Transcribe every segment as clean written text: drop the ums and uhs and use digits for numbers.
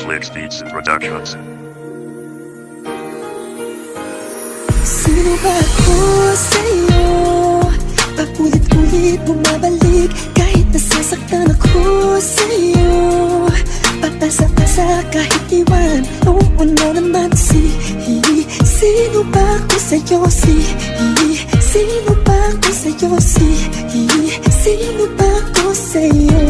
Flix Beats and Productions. Sino ba ako sa'yo? Paulit-ulit bumabalik kahit nasasaktan ako sa'yo. Patasa-tasa kahit iwan, oo na naman sino ba ako sa'yo? Sino ba ako sa'yo? Sino ba ako sa'yo?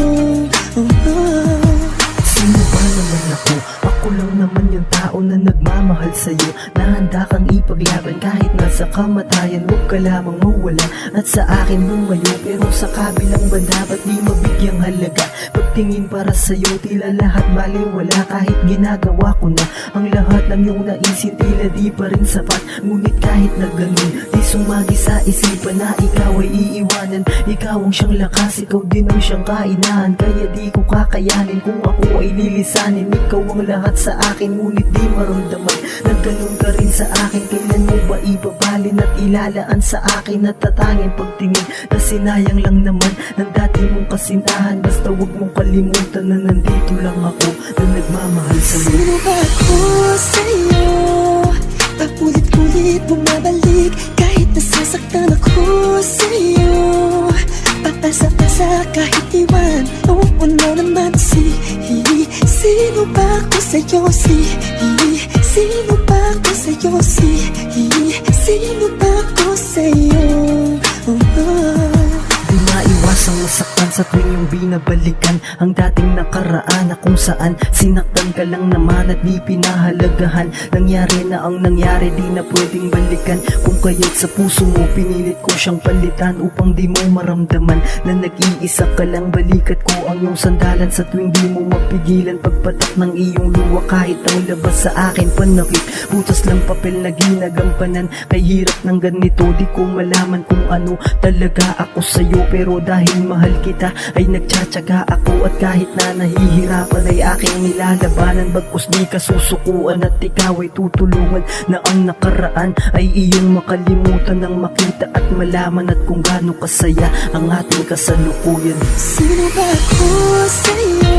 Sino ba naman ako? Ako lang naman yung tao na nagmamahal sa'yo, na handa kang ipaglaban kahit nasa kamatayan. Huwag ka lamang mawala at sa akin lumayo, pero sa kabilang banda ba't di mabigyang halaga? Pagtingin para sa'yo tila lahat baliwala, kahit ginagawa ko na ang lahat ng iyong naisin, tila di pa rin sapat. Ngunit kahit na ganun, di sumagi sa isipan na ikaw ay iiwanan. Ikaw ang siyang lakas, ikaw din ang siyang kainahan, kaya di ko kakayanin kung ako ay lilisanin. Ikaw ang lahat sa akin, ngunit di maramdaman na ganun ka rin sa akin. Kailan mo ba ibabalin at ilalaan sa akin at tatangin pagtingin na sinayang lang naman ng dati mong kasintahan? Basta huwag mong kalimutan na nandito lang ako na nagmamahal sa'yo. Sino ba ako sa'yo? Paulit-ulit bumabalik kahit nasasaktan ako sa'yo. Patasa-tasa kahit iwan, oo na naman sino ba ako sa'yo? Sino ba ako sa'yo? Sino ba ako sa'yo? Di maiwasang masaktan sa tuwing yung binabalikan ang dating nakaraan na kung saan sinaktan ka lang naman at di pinahalagahan. Nangyari na ang nangyari, di na pwedeng balikan. Kung kaya't sa puso mo pinilit ko siyang palitan upang di mo maramdaman na nag-iisa ka lang. Balikat ko ang iyong sandalan sa tuwing di mo mapigilan pagpatak ng iyong luwa. Kahit ang labas sa akin panakit, butas lang papel na ginagampanan. Kay hirap ng ganito, di ko malaman kung ano talaga ako sa'yo. Pero dahil mahal kita ay nagtsatsaga ako, at kahit na nahihirapan ay aking nilalabanan. Bagkus di ka susukuan at ikaw ay tutulungan na ang nakaraan ay iyong makalimutan nang makita at malaman at kung gaano kasaya ang ating kasalukuyan. Sino ba ako sa'yo?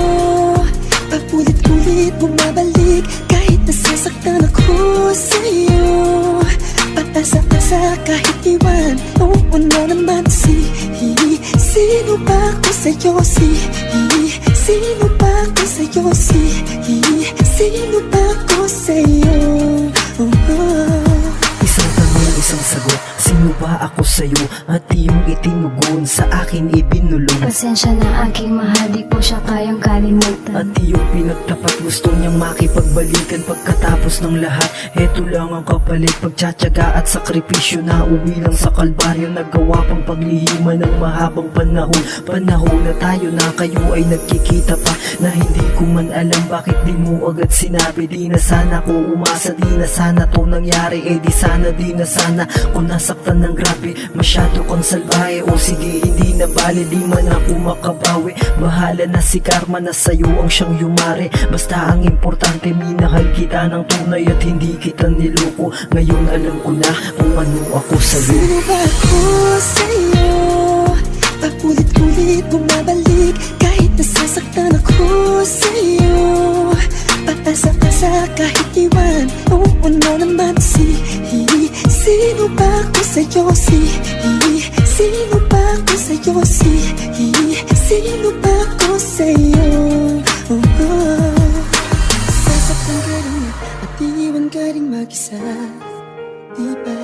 Paulit-ulit bumabalik kahit nasasaktan ako sa'yo. Patasa-tasa kahit iwan, oo na naman sino ba ako sa'yo? Sino ba ako sa'yo? Sino ba ako sa'yo? Isang tanong, isang sagot, sino ba ako sa'yo? At iyong itinugon sa akin ibinulong. Pasensya na aking mahal, di ko siya kayang kalimutan. At iyong pinagtapat, gusto niyang makipagbalikan pagkatapos ng lahat. Heto lang ang kapalit, pagtsatsaga at sakripisyo na uwi lang sa kalbaryo. Nagawa pang paglihiman ng mahabang panahon. Panahon na tayo na kayo ay nagkikita pa, na hindi ko man alam bakit di mo agad sinabi. Di na sana ko umasa, di na sana to nangyari. Di sana, di na sana kung nasaktan ng grabe. Masyado kang salbahe, o sige hindi na bali, di man ako makabawi. Bahala na si karma na sa'yo ang siyang yumari. Basta ang importante, minahal kita ng tunay at hindi kita niloko. Ngayon alam ko na kung ano ako sa'yo. Sino ba ako sa'yo? Paulit-ulit bumabalik kahit nasasaktan ako sa'yo. Patasa-tasa kahit iwan, oo na naman sino ba ako sa'yo? Sino ba ako sa'yo? Sino ba ako sa'yo? Sasaktan ka rin at iiwan ka rin mag-isa, di ba?